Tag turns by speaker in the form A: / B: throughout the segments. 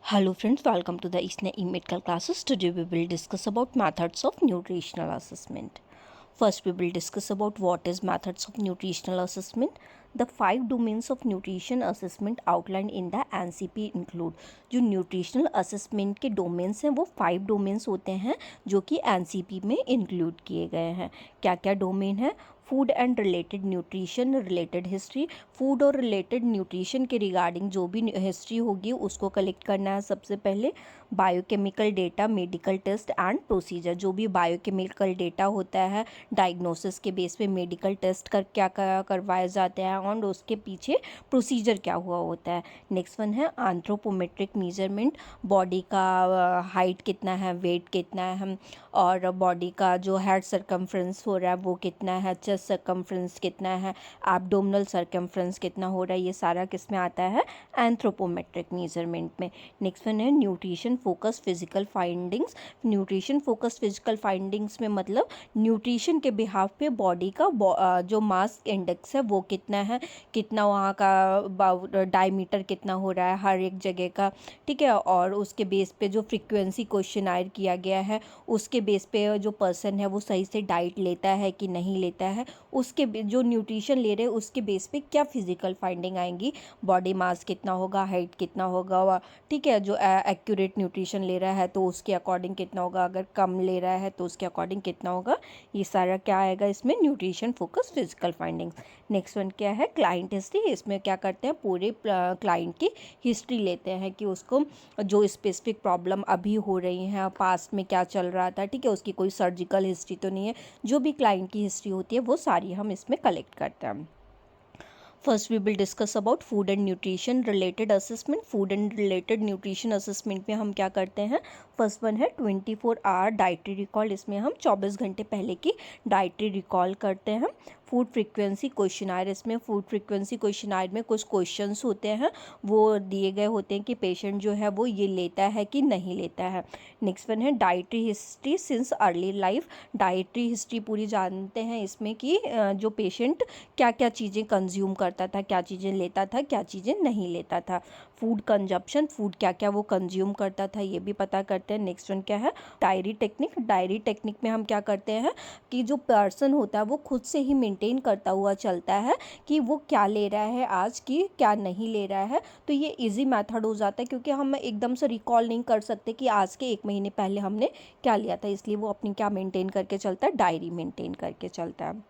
A: Hello friends, welcome to the ISNA e-medical classes. Today we will discuss about methods of nutritional assessment. First we will discuss about what is methods of nutritional assessment. The 5 domains of nutrition assessment outlined in the NCP include. जो nutritional assessment के domains हैं वो 5 domains होते हैं जो कि NCP में include किए गए हैं. क्या क्या डोमेन है? Food and related nutrition related history. Food और रिलेटेड न्यूट्रिशन के रिगार्डिंग जो भी हिस्ट्री होगी उसको कलेक्ट करना है सबसे पहले. Biochemical data, medical test and procedure. जो भी बायोकेमिकल डेटा होता है डायग्नोसिस के बेस पे मेडिकल टेस्ट क्या करवाए जाते हैं और उसके पीछे प्रोसीजर क्या हुआ होता है. नेक्स्ट वन है एंथ्रोपोमेट्रिक मेजरमेंट. बॉडी का हाइट कितना है, वेट कितना है और बॉडी का जो हेड सर्कम्फ्रेंस हो रहा है वो कितना है, चेस्ट सर्कम्फ्रेंस कितना है, एब्डोमिनल सर्कम्फ्रेंस कितना हो रहा है, ये सारा किस में आता है? एंथ्रोपोमेट्रिक मेजरमेंट में. नेक्स्ट वन है nutrition focus physical findings. Nutrition focus physical findings में मतलब न्यूट्रिशन के बिहाफ पे बॉडी का जो मास इंडेक्स है वो कितना है, कितना वहाँ का डायमीटर कितना हो रहा है हर एक जगह का, ठीक है. और उसके बेस पे जो फ्रीक्वेंसी क्वेश्चनायर किया गया है उसके बेस पे जो पर्सन है वो सही से डाइट लेता है कि नहीं लेता है, उसके जो न्यूट्रिशन ले रहे हैं उसके बेस पे क्या फिजिकल फाइंडिंग आएंगी. बॉडी मास कितना होगा, हाइट कितना होगा, ठीक है. जो एक्यूरेट न्यूट्रिशन ले रहा है तो उसके अकॉर्डिंग कितना होगा, अगर कम ले रहा है तो उसके अकॉर्डिंग कितना होगा, ये सारा क्या आएगा इसमें? Nutrition focus physical findings. Next one क्या है? Client history. इसमें क्या करते हैं, पूरे क्लाइंट की हिस्ट्री लेते हैं कि उसको जो स्पेसिफिक प्रॉब्लम अभी हो रही हैं, पास्ट में क्या चल रहा था, ठीक है, उसकी कोई सर्जिकल हिस्ट्री तो नहीं है. जो भी क्लाइंट की हिस्ट्री होती है वो सारी हम इसमें कलेक्ट करते हैं. First we will discuss about food and nutrition related assessment. Food and related nutrition assessment में हम क्या करते हैं? फर्स्ट वन है 24 आवर डाइटरी रिकॉल. इसमें हम 24 घंटे पहले की डाइटरी रिकॉल करते हैं. Food frequency questionnaire. इसमें फूड फ्रीक्वेंसी क्वेश्चनायर में कुछ क्वेश्चंस होते हैं वो दिए गए होते हैं कि पेशेंट जो है वो ये लेता है कि नहीं लेता है. नेक्स्ट वन है dietary history since early life. Dietary history पूरी जानते हैं इसमें कि जो पेशेंट क्या क्या चीज़ें कंज्यूम करता था, क्या चीज़ें लेता था, क्या चीज़ें नहीं लेता था. फूड कंजप्शन, फूड क्या क्या वो कंज्यूम करता था ये भी पता करते हैं. नेक्स्ट वन क्या है? Diary technique. डायरी टेक्निक में हम क्या करते हैं कि जो पर्सन होता है वो खुद से ही मेंटेन करता हुआ चलता है कि वो क्या ले रहा है आज की, क्या नहीं ले रहा है. तो ये इजी मेथड हो जाता है क्योंकि हम एकदम से रिकॉल नहीं कर सकते कि आज के 1 महीने पहले हमने क्या लिया था, इसलिए वो अपनी क्या मेंटेन करके चलता है? डायरी मेंटेन करके चलता है.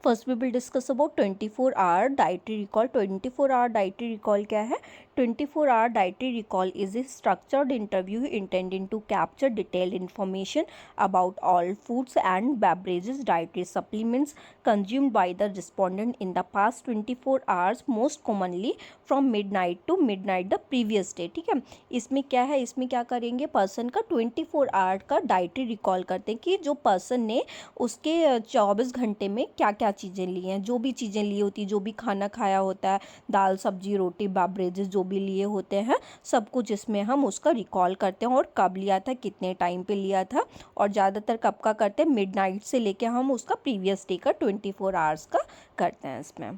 A: First we will discuss about 24 hour dietary recall. 24 hour dietary recall क्या है? 24 hour dietary recall is a structured interview intended to capture detailed information about all foods and beverages, dietary supplements consumed by the respondent in the past 24 hours, most commonly from midnight to midnight the previous day. ठीक है. इसमें क्या है, इसमें क्या करेंगे, person का 24 our का डाइटरी रिकॉल करते हैं कि जो पर्सन ने उसके 24 घंटे में क्या क्या चीज़ें ली हैं. जो भी चीज़ें ली होती, जो भी खाना खाया होता है, दाल सब्जी रोटी बेवरेजेस जो भी लिए होते हैं, सब कुछ इसमें हम उसका रिकॉल करते हैं और कब लिया था, कितने टाइम पे लिया था. और ज़्यादातर कब का करते हैं? मिडनाइट से लेके हम उसका प्रीवियस डे का 24 आवर्स का करते हैं इसमें.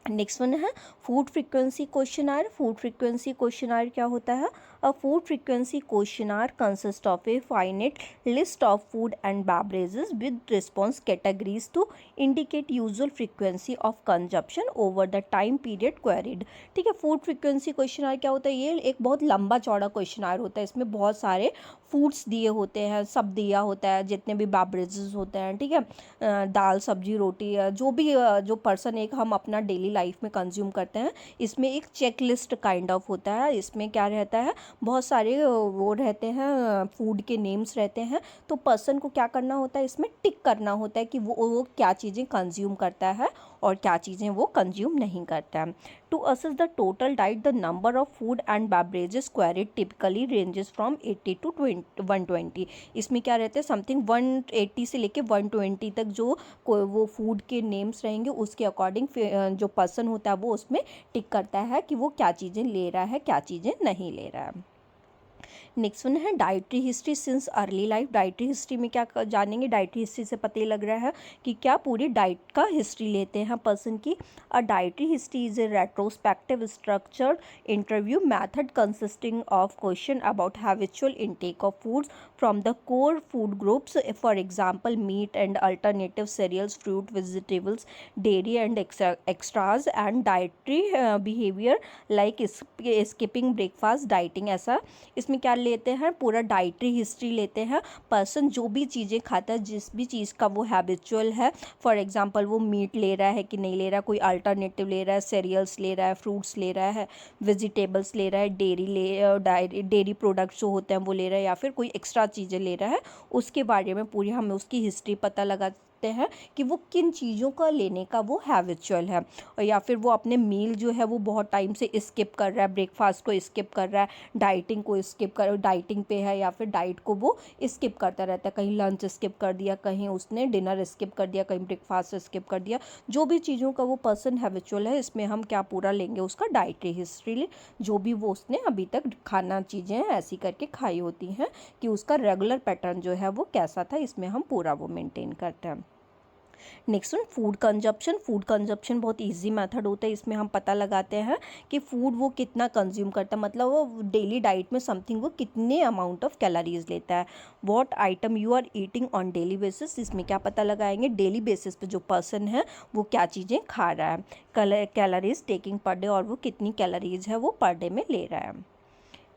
A: नेक्स्ट वन है food frequency questionnaire. Food frequency questionnaire क्या होता है? A food frequency questionnaire consist of a finite list of food and beverages with response categories to indicate usual frequency of consumption over the time period queried. ठीक है. Food frequency questionnaire क्या होता है? ये एक बहुत लंबा चौड़ा क्वेश्चनायर होता है. इसमें बहुत सारे फूड्स दिए होते हैं, सब दिया होता है, जितने भी बेवरेजेस होते हैं, ठीक है, दाल सब्जी रोटी, जो भी जो पर्सन एक हम अपना डेली लाइफ में कंज्यूम करते हैं, इसमें एक चेक लिस्ट काइंड ऑफ होता है. इसमें क्या रहता है, बहुत सारे वो रहते हैं, फूड के नेम्स रहते हैं. तो पर्सन को क्या करना होता है, इसमें टिक करना होता है कि वो क्या चीज़ें कंज्यूम करता है और क्या चीज़ें वो कंज्यूम नहीं करता है. To assess the total diet the number of food and beverages queried typically ranges from 80 to 120. इसमें क्या रहते हैं, समथिंग 180 से लेके 120 तक जो वो फूड के नेम्स रहेंगे उसके अकॉर्डिंग जो पर्सन होता है वो उसमें टिक करता है कि वो क्या चीज़ें ले रहा है, क्या चीज़ें नहीं ले रहा है. नेक्स्ट वन है dietary history since early life. Dietary history में क्या जानेंगे, डाइटरी हिस्ट्री से पता ही लग रहा है कि क्या पूरी डाइट का हिस्ट्री लेते हैं पर्सन की। A dietary history is a retrospective structured interview method consisting of question about habitual intake of foods from the core food groups, for example meat and alternative cereals, fruit, vegetables, dairy and extras, and dietary behavior like skipping breakfast, dieting। ऐसा इसमें क्या लेते हैं, पूरा dietary history लेते हैं। Person जो भी चीज़ें खाता है, जिस भी चीज़ का वो हैबिचुअल है, फॉर एग्जांपल वो मीट ले रहा है कि नहीं ले रहा, कोई अल्टरनेटिव ले रहा है, सीरियल्स ले रहा है, फ्रूट्स ले रहा है, वेजिटेबल्स ले रहा है, डेयरी प्रोडक्ट्स जो होते हैं वो ले रहा है, या फिर कोई एक्स्ट्रा चीज़ें ले रहा है, उसके बारे में पूरी हमें उसकी हिस्ट्री पता लगाते हैं कि वो किन चीज़ों का लेने का वो हैबिचुअल है। और या फिर वो अपने मील जो है वो बहुत टाइम से स्किप कर रहा है, ब्रेकफास्ट को स्किप कर रहा है, डाइटिंग को स्किप कर, डाइटिंग पे है या फिर डाइट को वो स्किप करता रहता है, कहीं लंच स्किप कर दिया, कहीं उसने डिनर स्किप कर दिया, कहीं ब्रेकफास्ट स्किप कर दिया। जो भी चीज़ों का वो पर्सन हैबिचुअल है, इसमें हम क्या पूरा लेंगे, उसका डाइटरी हिस्ट्री, जो भी वो उसने अभी तक खाना चीज़ें ऐसी करके खाई होती हैं कि उसका रेगुलर पैटर्न जो है वो कैसा था, इसमें हम पूरा वो मेंटेन करते हैं। Next one food consumption. Food consumption बहुत इजी मेथड होता है, इसमें हम पता लगाते हैं कि फूड वो कितना कंज्यूम करता है, मतलब वो डेली डाइट में समथिंग वो कितने अमाउंट ऑफ कैलोरीज लेता है। What item you are eating on daily basis, इसमें क्या पता लगाएंगे, डेली बेसिस पे जो पर्सन है वो क्या चीज़ें खा रहा है, कैलोरीज टेकिंग पर डे, और वो कितनी कैलोरीज है वो पर डे में ले रहा है।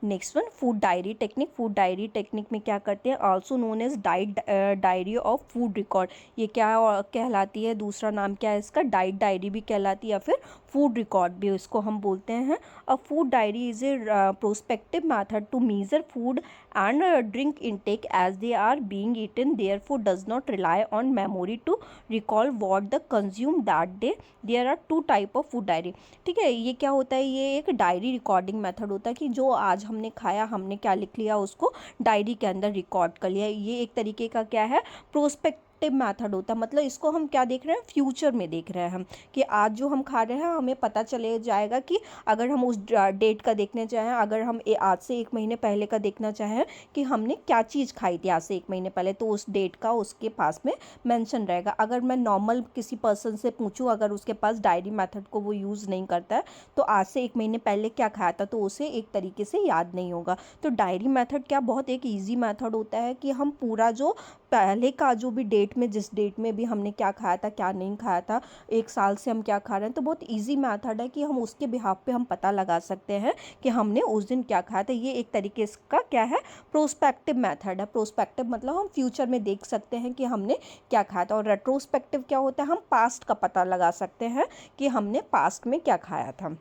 A: Next one food diary technique. Food diary technique में क्या करते हैं, also known as diary of food record. ये क्या कहलाती है, दूसरा नाम क्या है इसका, डाइट डायरी भी कहलाती है, या फिर फूड रिकॉर्ड भी इसको हम बोलते हैं। A food diary is a prospective method to measure food and drink intake as they are being eaten, therefore does not rely on memory to recall what the consume that day. There are two type of food diary. ठीक है, ये क्या होता है, ये एक diary recording method होता है कि जो आज हमने खाया, हमने क्या लिख लिया, उसको डायरी के अंदर रिकॉर्ड कर लिया। ये एक तरीके का क्या है, प्रोस्पेक्टिव मेथड होता है। मतलब इसको हम क्या देख रहे हैं, फ्यूचर में देख रहे हैं हम, कि आज जो हम खा रहे हैं हमें पता चले जाएगा कि अगर हम उस डेट का देखने चाहें, अगर हम आज से 1 महीने पहले का देखना चाहें कि हमने क्या चीज़ खाई थी आज से 1 महीने पहले, तो उस डेट का उसके पास में मेंशन रहेगा। अगर मैं नॉर्मल किसी पर्सन से पूछूं, अगर उसके पास डायरी मेथड को वो यूज़ नहीं करता है, तो आज से 1 महीने पहले क्या खाया था तो उसे एक तरीके से याद नहीं होगा। तो डायरी मेथड क्या बहुत एक ईजी मेथड होता है कि हम पूरा जो पहले का जो भी डेट में, जिस डेट में भी हमने क्या खाया था, क्या नहीं खाया था, 1 साल से हम क्या खा रहे हैं, तो बहुत इजी मेथड है कि हम उसके बिहाफ पे हम पता लगा सकते हैं कि हमने उस दिन क्या खाया था। ये एक तरीके का क्या है, प्रोस्पेक्टिव मेथड है। प्रोस्पेक्टिव मतलब हम फ्यूचर में देख सकते हैं कि हमने क्या खाया था, और रेट्रोस्पेक्टिव क्या होता है, हम पास्ट का पता लगा सकते हैं कि हमने पास्ट में क्या खाया था।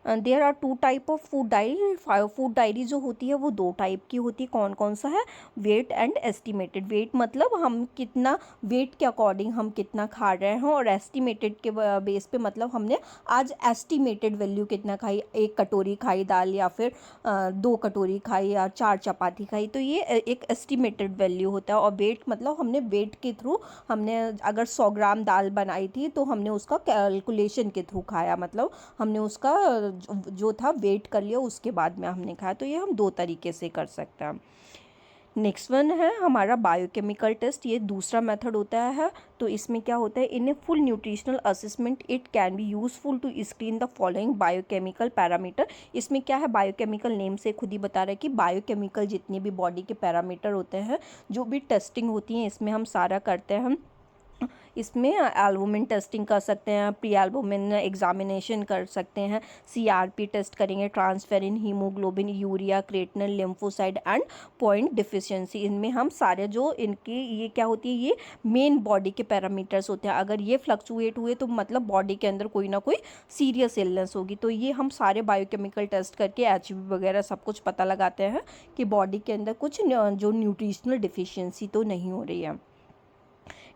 A: There are 2 type of food diary. Food diary जो होती है वो 2 टाइप की होती है। कौन कौन सा है, वेट एंड एस्टिमेटेड। वेट मतलब हम कितना, वेट के अकॉर्डिंग हम कितना खा रहे हैं, और एस्टिमेटेड के बेस पे मतलब हमने आज एस्टिमेटेड वैल्यू कितना खाई, 1 कटोरी खाई दाल, या फिर 2 कटोरी खाई, या 4 चपाती खाई, तो ये एक एस्टिमेटेड वैल्यू होता है। और वेट मतलब हमने वेट के थ्रू, हमने अगर 100 ग्राम दाल बनाई थी तो हमने उसका कैलकुलेशन के थ्रू खाया, मतलब हमने उसका जो था वेट कर लिया, उसके बाद में हमने खाया। तो ये हम 2 तरीके से कर सकते हैं। नेक्स्ट वन है हमारा बायोकेमिकल टेस्ट। ये दूसरा मेथड होता है। तो इसमें क्या होता है, in a full nutritional assessment it can be useful to screen the following biochemical parameter. इसमें क्या है, बायोकेमिकल नेम से खुद ही बता रहा है कि बायोकेमिकल जितने भी बॉडी के पैरामीटर होते हैं, जो भी टेस्टिंग होती हैं, इसमें हम सारा करते हैं। इसमें एल्बुमिन टेस्टिंग कर सकते हैं, प्री एल्बुमिन एग्जामिनेशन कर सकते हैं, सीआरपी टेस्ट करेंगे, transferrin, haemoglobin, urea, creatinine, lymphocyte and point deficiency. इनमें हम सारे जो इनकी ये क्या होती है, ये मेन बॉडी के पैरामीटर्स होते हैं। अगर ये फ्लक्चुएट हुए तो मतलब बॉडी के अंदर कोई ना कोई सीरियस इलनेस होगी। तो ये हम सारे बायोकेमिकल टेस्ट करके एचबी वगैरह सब कुछ पता लगाते हैं कि बॉडी के अंदर कुछ जो न्यूट्रिशनल डिफिशियंसी तो नहीं हो रही है।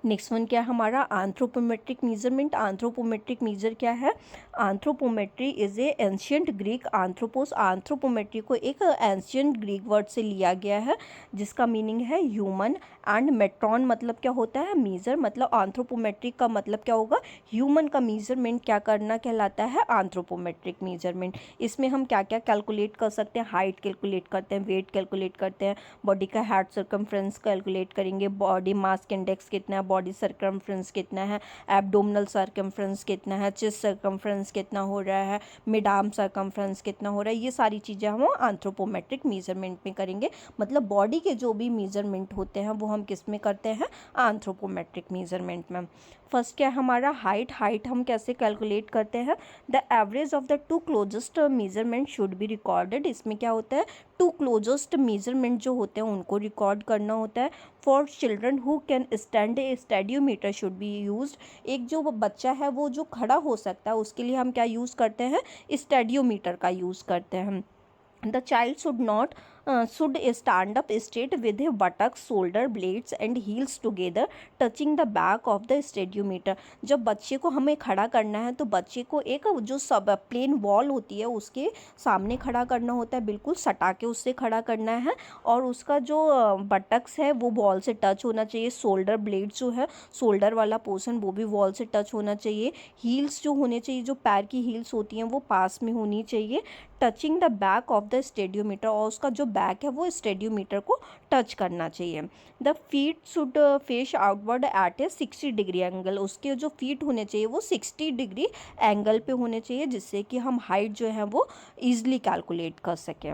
A: नेक्स्ट वन क्या है हमारा एंथ्रोपोमेट्रिक मेजरमेंट। एंथ्रोपोमेट्रिक मेजर क्या है? Anthropometry is a ancient Greek anthropos. Anthropometry को एक एंशियंट ग्रीक वर्ड से लिया गया है जिसका मीनिंग है ह्यूमन, एंड मेट्रॉन मतलब क्या होता है? मेजर। मतलब एंथ्रोपोमेट्रिक का मतलब क्या होगा? ह्यूमन का मेजरमेंट क्या करना कहलाता है? Anthropometric measurement. इसमें हम क्या क्या कैलकुलेट कर सकते हैं? हाइट कैलकुलेट करते हैं, वेट कैलकुलेट करते हैं, बॉडी का हेड सर्कमफ्रेंस कैलकुलेट करेंगे, बॉडी मास इंडेक्स कितना है, बॉडी सर्कमफ्रेंस कितना है, एब्डोमिनल सर्कमफ्रेंस कितना है, चेस्ट सर्कमफ्रेंस कितना हो रहा है, मिड आर्म सर्कमफ्रेंस कितना हो रहा है, ये सारी चीज़ें हम एंथ्रोपोमेट्रिक मेजरमेंट में करेंगे। मतलब बॉडी के जो भी मेजरमेंट होते हैं वो हम किस में करते हैं? एंथ्रोपोमेट्रिक मेजरमेंट में। फर्स्ट क्या है हमारा हाइट। हाइट हम कैसे कैलकुलेट करते हैं? The average of the two closest measurement should be recorded. इसमें क्या होता है? टू क्लोजेस्ट मेजरमेंट जो होते हैं उनको रिकॉर्ड करना होता है। For children who can stand A stadiometer should be used. एक जो बच्चा है वो जो खड़ा हो सकता है उसके लिए हम क्या यूज़ करते हैं? स्टेडियोमीटर का यूज़ करते हैं। The child should stand up straight with his buttocks, shoulder blades and heels together, touching the back of the stadiometer. जब बच्चे को हमें खड़ा करना है तो बच्चे को एक जो सब प्लेन वॉल होती है उसके सामने खड़ा करना होता है, बिल्कुल सटा के उससे खड़ा करना है, और उसका जो बटक्स है वो वॉल से टच होना चाहिए। शोल्डर ब्लेड जो है, शोल्डर वाला पोर्शन, वो भी वॉल से टच होना चाहिए। हील्स जो होने चाहिए, जो पैर की हील्स होती हैं वो पास में होनी चाहिए। Touching the back of the stadiometer, और उसका जो बैक है वो स्टेडियोमीटर को टच करना चाहिए। The feet should face outward at a 60 degree angle. उसके जो फीट होने चाहिए वो 60 डिग्री एंगल पे होने चाहिए जिससे कि हम हाइट जो है वो ईजिली कैलकुलेट कर सकें।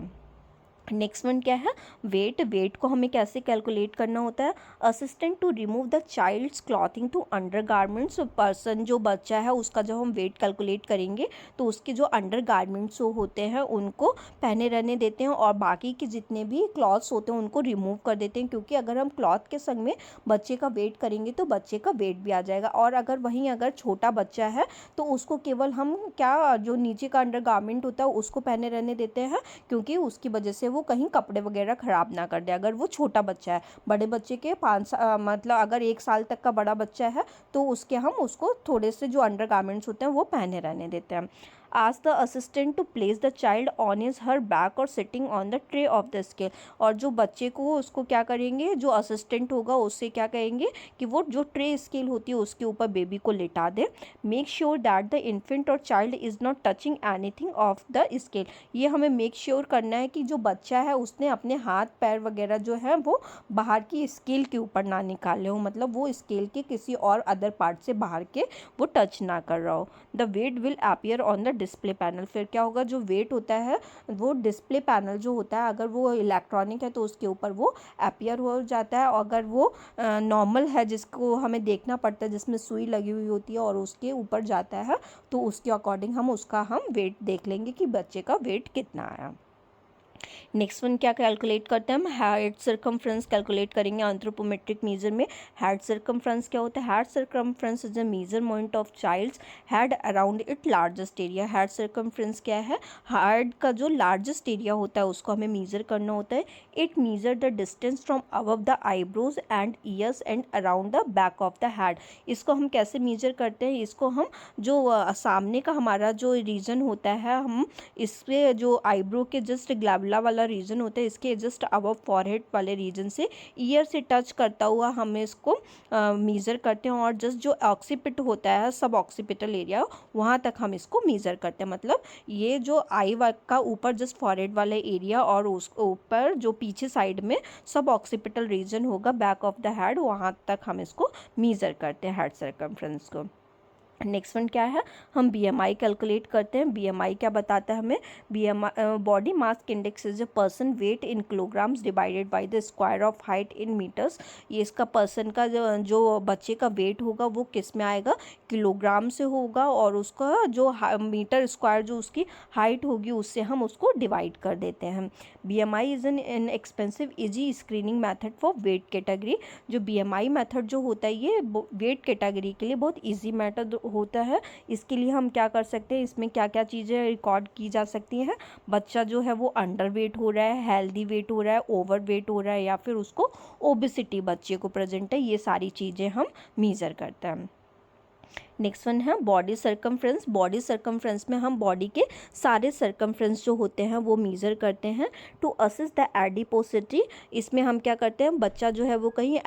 A: नेक्स्ट वन क्या है? वेट। वेट को हमें कैसे कैलकुलेट करना होता है? Assistant to remove the child's clothing to undergarments. Person जो बच्चा है उसका जब हम वेट कैलकुलेट करेंगे तो उसके जो अंडर गारमेंट्स होते हैं उनको पहने रहने देते हैं और बाकी के जितने भी क्लॉथ्स होते हैं उनको रिमूव कर देते हैं, क्योंकि अगर हम क्लॉथ के संग में बच्चे का वेट करेंगे तो बच्चे का वेट भी आ जाएगा। और अगर छोटा बच्चा है तो उसको केवल हम क्या जो नीचे का अंडर गारमेंट होता है उसको पहने रहने देते हैं, क्योंकि उसकी वजह से वो कहीं कपड़े वगैरह ख़राब ना कर दे अगर वो छोटा बच्चा है। बड़े बच्चे के मतलब अगर 1 साल तक का बड़ा बच्चा है तो उसको थोड़े से जो अंडर गारमेंट्स होते हैं वो पहने रहने देते हैं। Ask the assistant to place the child on his her back or sitting on the tray of the scale। और जो बच्चे को उसको क्या करेंगे, जो असिस्टेंट होगा उससे क्या कहेंगे कि वो जो ट्रे स्केल होती है उसके ऊपर बेबी को लेटा दे। Make sure that the infant और child is not touching anything of the scale. ये हमें मेक श्योर करना है कि जो बच्चा है उसने अपने हाथ पैर वगैरह जो है वो बाहर की स्केल के ऊपर ना निकाले हो, मतलब वो स्केल के किसी और अदर पार्ट से बाहर के वो टच ना कर रहा हो। The weight will appear on the display panel. फिर क्या होगा, जो वेट होता है वो डिस्प्ले पैनल जो होता है अगर वो इलेक्ट्रॉनिक है तो उसके ऊपर वो अपीयर हो जाता है। अगर वो नॉर्मल है जिसको हमें देखना पड़ता है जिसमें सुई लगी हुई होती है और उसके ऊपर जाता है तो उसके अकॉर्डिंग हम वेट देख लेंगे कि बच्चे का वेट कितना आया। नेक्स्ट वन क्या कैलकुलेट करते हैं हम? हेड सर्कमफ्रेंस कैलकुलेट करेंगे एंथ्रोपोमेट्रिक मेजर में। हेड सर्कमफ्रेंस क्या होता है? Head circumference is the measurement of child's head around it largest area. Head circumference क्या है? हेड का जो लार्जेस्ट एरिया होता है उसको हमें मेजर करना होता है। It measure the distance from above the eyebrows and years and around the back of the head. इसको हम कैसे मेजर करते हैं? इसको हम जो सामने का हमारा जो रीजन होता है हम इससे जो आईब्रो के जस्ट ग्लैबुला वाला रीजन होता है इसके जस्ट अबव फॉरहेड वाले रीजन से ईयर से टच करता हुआ हम इसको मेज़र करते हैं, और जस्ट जो ऑक्सीपिट होता है सब ऑक्सीपिटल एरिया वहाँ तक हम इसको मेज़र करते हैं। मतलब ये जो आई का ऊपर जस्ट फॉरहेड वाले एरिया और उस ऊपर जो पीछे साइड में सब ऑक्सीपिटल रीजन होगा बैक ऑफ द हेड, वहाँ तक हम इसको मेज़र करते हैं हेड सर्कमफ्रेंस को। नेक्स्ट वन क्या है? हम BMI कैलकुलेट करते हैं। BMI क्या बताता है हमें? BMI body mass index is a person weight in kilograms divided by the square of height in metres. ये इसका पर्सन का जो बच्चे का वेट होगा वो किस में आएगा? किलोग्राम से होगा, और उसका जो मीटर स्क्वायर जो उसकी हाइट होगी उससे हम उसको डिवाइड कर देते हैं। BMI is an inexpensive easy screening method for weight category. जो BMI मेथड जो होता है ये वेट कैटेगरी के लिए बहुत ईजी मेथड होता है, इसके लिए हम क्या कर सकते हैं, इसमें क्या क्या चीज़ें रिकॉर्ड की जा सकती हैं। बच्चा जो है वो अंडर वेट हो रहा है, हेल्दी वेट हो रहा है, ओवर वेट हो रहा है, या फिर उसको ओबेसिटी बच्चे को प्रेजेंट है, ये सारी चीज़ें हम मीज़र करते हैं। नेक्स्ट वन है बॉडी सर्कमफ्रेंस। बॉडी सर्कमफ्रेंस में हम बॉडी के सारे सर्कमफ्रेंस जो होते हैं वो मीज़र करते हैं। टू असिस द एडिपोसिटी, इसमें हम क्या करते हैं, बच्चा जो है वो कहीं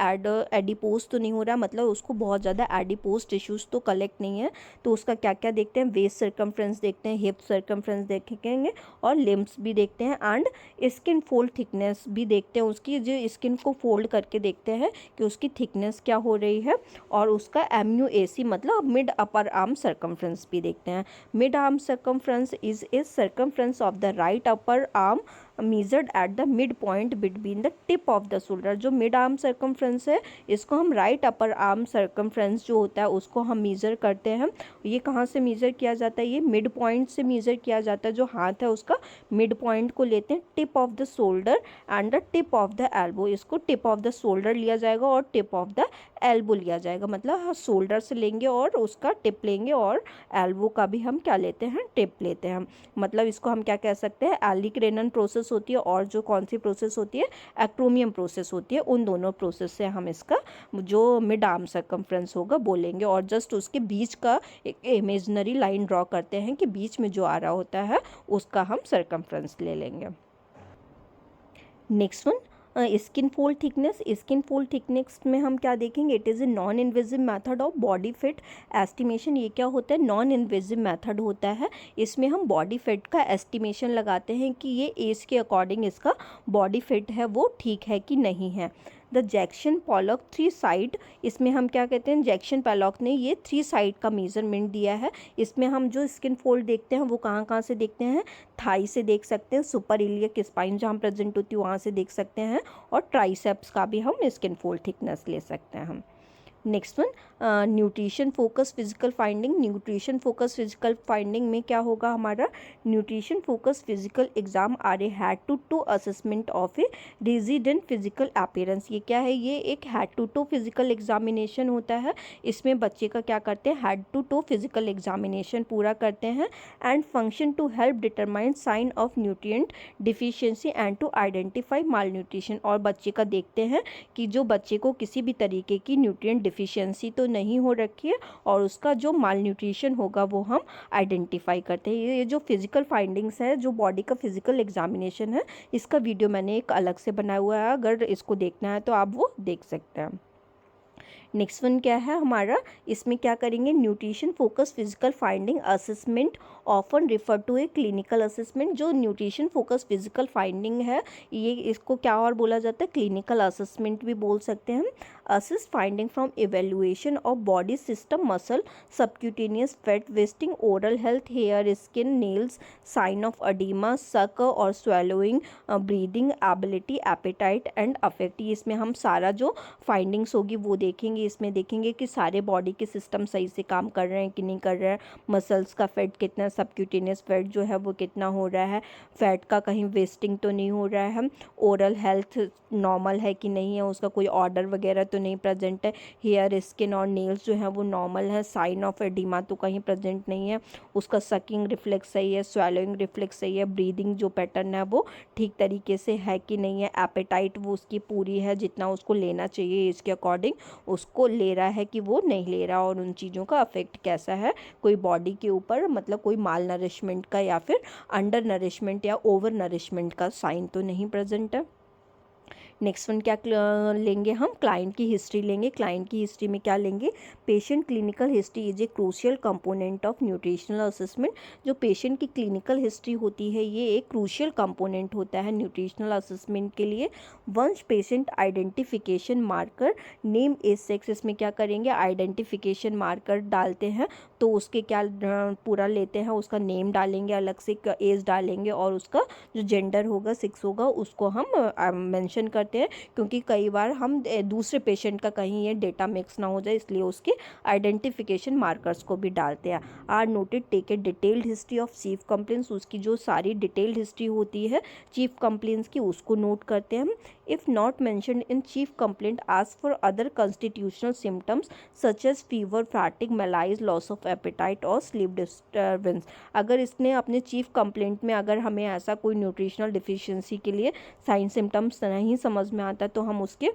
A: एडिपोज तो नहीं हो रहा, मतलब उसको बहुत ज़्यादा एडिपोज टिश्यूज़ तो कलेक्ट नहीं है, तो उसका क्या क्या देखते हैं, वेस्ट सर्कमफ्रेंस देखते हैं, हिप सर्कमफ्रेंस देखेंगे और लिम्स भी देखते हैं, एंड स्किन फोल्ड थिकनेस भी देखते हैं, उसकी जो स्किन को फोल्ड करके देखते हैं कि उसकी थिकनेस क्या हो रही है, और उसका MUAC मतलब मिड अपर आर्म सर्कमफ्रेंस भी देखते हैं। Mid arm circumference is circumference of the right upper arm measured at the mid point between the tip of the shoulder। जो मिड आर्म सर्कमफ्रेंस है इसको हम राइट अपर आर्म सर्कमफ्रेंस जो होता है उसको हम मीज़र करते हैं। ये कहाँ से मीज़र किया जाता है, ये मिड पॉइंट से मीज़र किया जाता है। जो हाथ है उसका मिड पॉइंट को लेते हैं, tip of the shoulder and the tip of the elbow, इसको टिप ऑफ द शोल्डर लिया जाएगा और टिप ऑफ द एल्बो लिया जाएगा, मतलब शोल्डर से लेंगे और उसका टिप लेंगे, और एल्बो का भी हम क्या लेते हैं, टिप लेते हैं। मतलब इसको हम क्या कह सकते हैं, एलिक रेनन प्रोसेस होती है, और जो कौन सी प्रोसेस होती है, एक्रोमियम प्रोसेस होती है। उन दोनों प्रोसेस से हम इसका जो मिड आर्म सर्कमफ्रेंस होगा बोलेंगे, और जस्ट उसके बीच का एक इमेजिनरी लाइन ड्रॉ करते हैं कि बीच में जो आ रहा होता है उसका हम सर्कमफ्रेंस ले लेंगे। Next one skin fold thickness. Skin fold thickness में हम क्या देखेंगे, it is a non invasive method of body fit estimation. ये क्या होता है, नॉन इन्वेजिव मेथड होता है, इसमें हम बॉडी फिट का एस्टिमेशन लगाते हैं कि ये एज के अकॉर्डिंग इसका बॉडी फिट है वो ठीक है कि नहीं है। द जैक्सन पॉलॉक 3 साइड, इसमें हम क्या कहते हैं, जैक्सन पॉलॉक ने ये 3 साइड का मेजरमेंट दिया है। इसमें हम जो स्किन फोल्ड देखते हैं वो कहाँ कहाँ से देखते हैं, थाई से देख सकते हैं, सुपर इलियक स्पाइन जहाँ प्रेजेंट होती है वहाँ से देख सकते हैं, और ट्राइसेप्स का भी हम स्किन फोल्ड थिकनेस ले सकते हैं हम। Next one nutrition focus physical finding. Nutrition focus physical finding में क्या होगा हमारा, nutrition focus physical exam are a head to toe assessment of a resident physical appearance. ये क्या है, ये एक head to toe physical examination होता है। इसमें बच्चे का क्या करते हैं, head to toe physical examination पूरा करते हैं, and function to help determine sign of nutrient deficiency and to identify mall nutrition. और बच्चे का देखते हैं कि जो बच्चे को किसी भी तरीके की न्यूट्रिएंट डिफिशियंसी तो नहीं हो रखी है, और उसका जो माल न्यूट्रिशन होगा वो हम आइडेंटिफाई करते हैं। ये जो फिजिकल फाइंडिंग्स है, जो बॉडी का फिजिकल एग्जामिनेशन है, इसका वीडियो मैंने एक अलग से बनाया हुआ है, अगर इसको देखना है तो आप वो देख सकते हैं। नेक्स्ट वन क्या है हमारा, इसमें क्या करेंगे, nutrition focus physical finding assessment often refer to a clinical assessment. जो न्यूट्रिशन फोकस फिजिकल फाइंडिंग है, ये इसको क्या और बोला जाता है, क्लिनिकल असेसमेंट भी बोल सकते हैं हम। Assist finding from evaluation of body system, muscle, subcutaneous fat, wasting, oral health, hair, skin, nails, sign of oedema, suck और swallowing, breathing ability, appetite and affect. इसमें हम सारा जो फाइंडिंग्स होगी वो देखेंगे। इसमें देखेंगे कि सारे बॉडी के सिस्टम सही से काम कर रहे हैं कि नहीं कर रहे हैं, मसल्स का फैट कितना, सबक्यूटेनियस फैट जो है वो कितना हो रहा है, फैट का कहीं वेस्टिंग तो नहीं हो रहा है, ओरल हेल्थ नॉर्मल है कि नहीं है, उसका कोई ऑर्डर वगैरह तो नहीं प्रेजेंट है, हेयर, स्किन और नेल्स जो है वो नॉर्मल है, साइन ऑफ एडिमा तो कहीं प्रेजेंट नहीं है, उसका सकिंग रिफ्लेक्स सही है, स्वेलोइंग रिफ्लेक्स सही है, ब्रीदिंग जो पैटर्न है वो ठीक तरीके से है कि नहीं है, एपेटाइट वो उसकी पूरी है, जितना उसको लेना चाहिए इसके अकॉर्डिंग उसको ले रहा है कि वो नहीं ले रहा, और उन चीज़ों का अफेक्ट कैसा है कोई बॉडी के ऊपर, मतलब कोई माल नरिशमेंट का या फिर अंडर नरिशमेंट या ओवर नरिशमेंट का साइन तो नहीं प्रेजेंट है। नेक्स्ट वन क्या लेंगे हम, क्लाइंट की हिस्ट्री लेंगे। क्लाइंट की हिस्ट्री में क्या लेंगे, patient clinical history is a crucial component of nutritional assessment. जो पेशेंट की क्लिनिकल हिस्ट्री होती है ये एक क्रूशियल कंपोनेंट होता है न्यूट्रिशनल असेसमेंट के लिए। Once patient identification marker, name, age, sex, इसमें क्या करेंगे, आइडेंटिफिकेशन मार्कर डालते हैं, तो उसके क्या पूरा लेते हैं, उसका नेम डालेंगे, अलग से एज डालेंगे, और उसका जो जेंडर होगा, सेक्स होगा, उसको हम मेंशन करते हैं, क्योंकि कई बार हम दूसरे पेशेंट का कहीं ये डेटा मिक्स ना हो जाए, इसलिए उसके आइडेंटिफिकेशन मार्कर्स को भी डालते हैं। Are noted, take a detailed history of chief complaints, उसकी जो सारी डिटेल्ड हिस्ट्री होती है चीफ कंप्लेंट्स की उसको नोट करते हैं हम। If not mentioned in chief complaint, ask for other constitutional symptoms such as fever, fatigue, malaise, loss of appetite और sleep disturbance. अगर इसने अपने चीफ कंप्लेंट में अगर हमें ऐसा कोई न्यूट्रिशनल डिफिशियंसी के लिए साइन सिम्टम्स नहीं समझ में आता तो हम उसके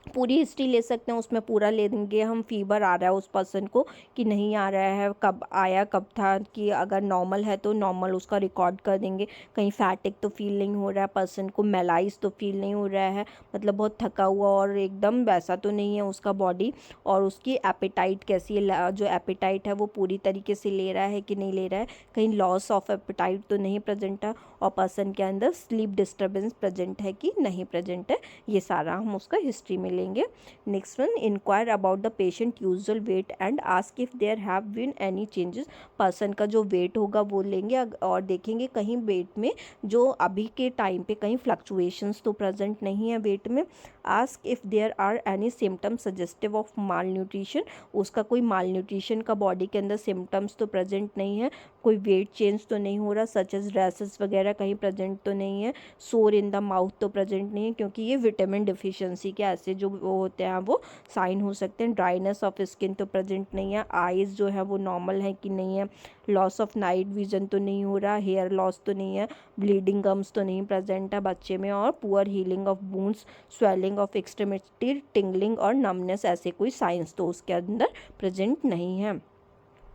A: पूरी हिस्ट्री ले सकते हैं, उसमें पूरा ले देंगे हम फीवर आ रहा है उस पर्सन को कि नहीं आ रहा है, कब आया, कब था, कि अगर नॉर्मल है तो नॉर्मल उसका रिकॉर्ड कर देंगे, कहीं फैटिक तो फील नहीं हो रहा है पर्सन को, मेलाइज तो फील नहीं हो रहा है, मतलब बहुत थका हुआ और एकदम वैसा तो नहीं है उसका बॉडी, और उसकी एपेटाइट कैसी है, जो एपेटाइट है वो पूरी तरीके से ले रहा है कि नहीं ले रहा है, कहीं लॉस ऑफ एपेटाइट तो नहीं प्रेजेंट है, और पर्सन के अंदर स्लीप डिस्टर्बेंस प्रेजेंट है कि नहीं प्रेजेंट है, ये सारा हम उसका हिस्ट्री में लेंगे. Next one, inquire about the patient usual weight and ask if there have been any changes. Person का जो वेट होगा वो लेंगे और देखेंगे कहीं वेट में जो अभी के टाइम पे कहीं फ्लक्चुएशंस तो प्रेजेंट नहीं है वेट में. Ask if there are any symptoms suggestive of malnutrition. उसका कोई माल न्यूट्रिशन का बॉडी के अंदर सिम्टम्स तो प्रेजेंट नहीं है, कोई वेट चेंज तो नहीं हो रहा, सच एज रैसेस वगैरह कहीं प्रेजेंट तो नहीं है, सोर इन द माउथ तो प्रेजेंट नहीं है, क्योंकि ये विटामिन डिफिशियंसी के ऐसे जो वो होते हैं वो साइन हो सकते हैं. ड्राइनेस ऑफ स्किन तो प्रेजेंट नहीं है, आइज़ जो है वो नॉर्मल है कि नहीं है, लॉस ऑफ नाइट विजन तो नहीं हो रहा, हेयर लॉस तो नहीं है, ब्लीडिंग गम्स तो नहीं प्रेजेंट है बच्चे में, और poor healing of wounds, swelling of extremity, tingling और नमनेस, ऐसे कोई साइंस तो उसके अंदर प्रेजेंट नहीं है.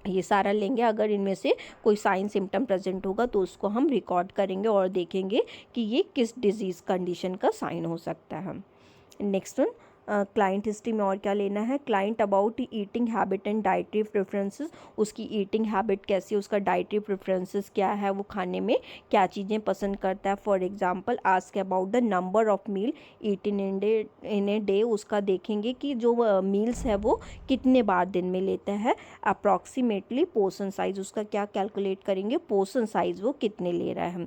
A: ये सारा लेंगे, अगर इनमें से कोई साइन सिम्टम प्रेजेंट होगा तो उसको हम रिकॉर्ड करेंगे और देखेंगे कि ये किस डिजीज़ कंडीशन का साइन हो सकता है. नेक्स्ट वन, क्लाइंट हिस्ट्री में और क्या लेना है. Client about eating habit and dietary preferences. उसकी ईटिंग हैबिट कैसी है, उसका डाइटरी प्रेफरेंसेस क्या है, वो खाने में क्या चीज़ें पसंद करता है. For example ask about the number of meal eaten in a day. उसका देखेंगे कि जो मील्स है वो कितने बार दिन में लेता है. अप्रॉक्सीमेटली पोर्शन साइज, उसका क्या कैलकुलेट करेंगे, पोर्शन साइज वो कितने ले रहा है.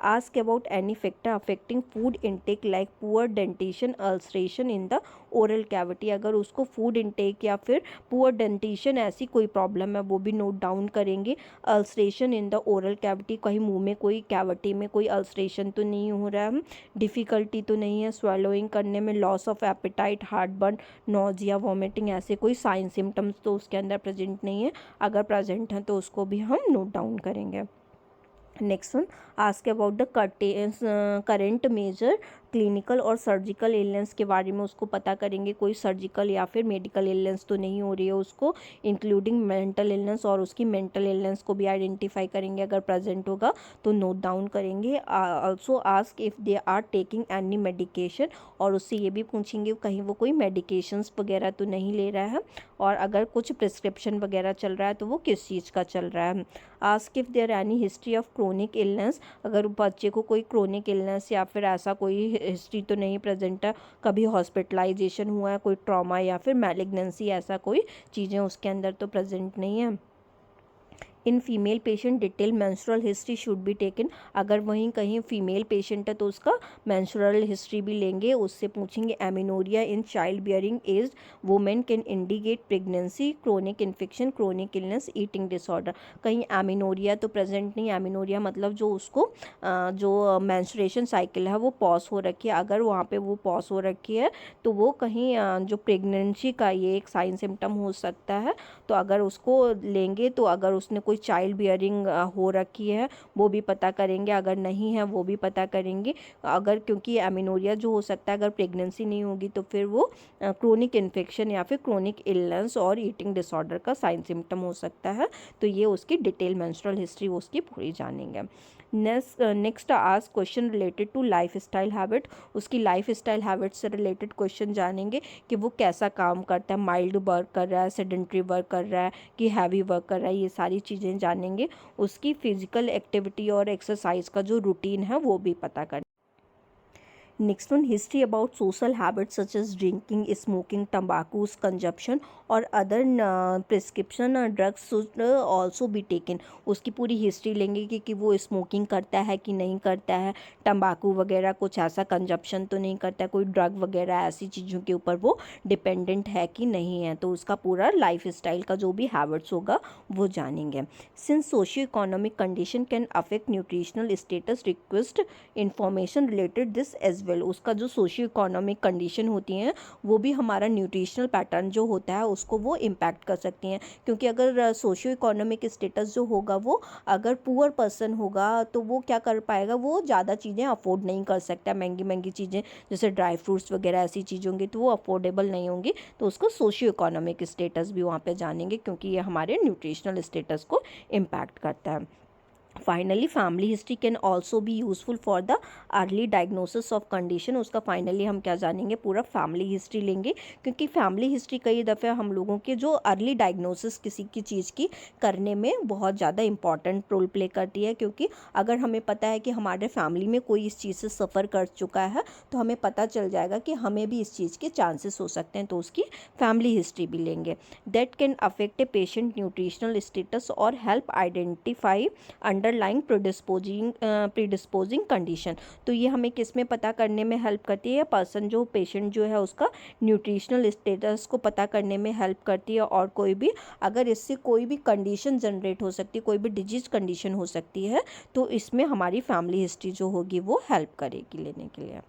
A: Ask about any factor affecting food intake like poor dentition, ulceration in the oral cavity. अगर उसको फूड इंटेक या फिर पुअर डेंटिशन ऐसी कोई प्रॉब्लम है वो भी नोट डाउन करेंगे. Ulceration in the oral cavity, कहीं मुंह में कोई कैविटी में कोई अल्सरेशन तो नहीं हो रहा है, डिफ़िकल्टी तो नहीं है स्वेलोइंग करने में, loss of appetite, heartburn, nausea, vomiting, ऐसे कोई साइन सिम्टम्स तो उसके अंदर प्रेजेंट नहीं है. अगर प्रेजेंट हैं तो उसको भी हम नोट डाउन करेंगे. Next one, ask about the current major clinical और सर्जिकल इलनेस के बारे में उसको पता करेंगे, कोई सर्जिकल या फिर मेडिकल इलनेस तो नहीं हो रही है उसको, इंक्लूडिंग मेंटल इलनेस, और उसकी मेंटल इलनेस को भी आइडेंटिफाई करेंगे, अगर प्रेजेंट होगा तो नोट डाउन करेंगे. Also ask if they are taking any medication, और उससे ये भी पूछेंगे कहीं वो कोई मेडिकेशंस वगैरह तो नहीं ले रहा है, और अगर कुछ प्रिस्क्रिप्शन वगैरह चल रहा है तो वो किस चीज़ का चल रहा है. Ask if there any history of chronic illness. अगर बच्चे को कोई क्रोनिक इलनेस या फिर ऐसा कोई हिस्ट्री तो नहीं प्रेजेंट है, कभी हॉस्पिटलाइजेशन हुआ है, कोई ट्रॉमा या फिर मैलिग्नेंसी, ऐसा कोई चीज़ें उसके अंदर तो प्रेजेंट नहीं है. In female patient detail menstrual history should be taken. अगर वहीं कहीं फीमेल पेशेंट है तो उसका मेंस्ट्रुअल हिस्ट्री भी लेंगे. उससे पूछेंगे amenorrhoea in child bearing age women can indicate pregnancy, chronic infection, chronic illness, eating disorder. कहीं एमिनोरिया तो प्रेजेंट नहीं. एमिनोरिया मतलब जो उसको जो मेंस्ट्रुएशन साइकिल है वो पॉज हो रखी है, अगर वहाँ पे वो पॉज हो रखी है तो वो कहीं जो प्रेगनेंसी का ये एक साइन सिम्टम हो सकता है. तो अगर उसको लेंगे तो अगर उसने कोई चाइल्ड बियरिंग हो रखी है वो भी पता करेंगे, अगर नहीं है वो भी पता करेंगे. अगर क्योंकि एमिनोरिया जो हो सकता है अगर प्रेगनेंसी नहीं होगी तो फिर वो क्रोनिक इन्फेक्शन या फिर क्रोनिक इलनेस और ईटिंग डिसऑर्डर का साइन सिम्टम हो सकता है. तो ये उसकी डिटेल मेंस्ट्रुअल हिस्ट्री उसकी पूरी जानेंगे. Next ask question related to life style habit. उसकी लाइफ स्टाइल हैबिट से रिलेटेड क्वेश्चन जानेंगे कि वो कैसा काम करता है, माइल्ड वर्क कर रहा है, सेडेंट्री वर्क कर रहा है कि हैवी वर्क कर रहा है, ये सारी चीज़ें जानेंगे. उसकी फिजिकल एक्टिविटी और एक्सरसाइज का जो रूटीन है वो भी पता करें. Next one, history about social habits such as drinking, smoking, tobacco's consumption और other prescription drugs should also be taken. उसकी पूरी हिस्ट्री लेंगे कि वो स्मोकिंग करता है कि नहीं करता है, तंबाकू वगैरह कुछ ऐसा कंजप्शन तो नहीं करता है, कोई ड्रग वगैरह ऐसी चीज़ों के ऊपर वो डिपेंडेंट है कि नहीं है, तो उसका पूरा लाइफ स्टाइल का जो भी हैबिट्स होगा वो जानेंगे। Since socio economic condition can affect nutritional status, request information related this as well. उसका जो सोशियो इकोनॉमिक कंडीशन होती हैं वो भी हमारा न्यूट्रिशनल पैटर्न जो होता है उसको वो इम्पैक्ट कर सकती हैं, क्योंकि अगर सोशियो इकोनॉमिक स्टेटस जो होगा वो अगर पुअर पर्सन होगा तो वो क्या कर पाएगा, वो ज़्यादा चीज़ें अफोर्ड नहीं कर सकता, महंगी महंगी चीज़ें जैसे ड्राई फ्रूट्स वगैरह ऐसी चीज़ होंगी तो वो अफोर्डेबल नहीं होंगी, तो उसको सोशियो इकोनॉमिक स्टेटस भी वहाँ पे जानेंगे, क्योंकि ये हमारे न्यूट्रिशनल स्टेटस को इम्पैक्ट करता है। Finally family history can also be useful for the early diagnosis of condition. उसका फाइनली हम क्या जानेंगे, पूरा फैमिली हिस्ट्री लेंगे, क्योंकि फैमिली हिस्ट्री कई दफ़े हम लोगों के जो अर्ली डायग्नोसिस किसी की चीज़ की करने में बहुत ज़्यादा इंपॉर्टेंट रोल प्ले करती है, क्योंकि अगर हमें पता है कि हमारे फैमिली में कोई इस चीज़ से सफ़र कर चुका है तो हमें पता चल जाएगा कि हमें भी इस चीज़ के चांसेस हो सकते हैं, तो उसकी फैमिली हिस्ट्री भी लेंगे। That can affect a patient nutritional status और हेल्प आइडेंटिफाई अंडरलाइंग प्रीडिस्पोजिंग कंडीशन। तो ये हमें किस में पता करने में हेल्प करती है, पर्सन जो पेशेंट जो है उसका न्यूट्रिशनल स्टेटस को पता करने में हेल्प करती है, और कोई भी अगर इससे कोई भी कंडीशन जनरेट हो सकती है, कोई भी डिजीज कंडीशन हो सकती है, तो इसमें हमारी फैमिली हिस्ट्री जो होगी वो हेल्प करेगी लेने के लिए।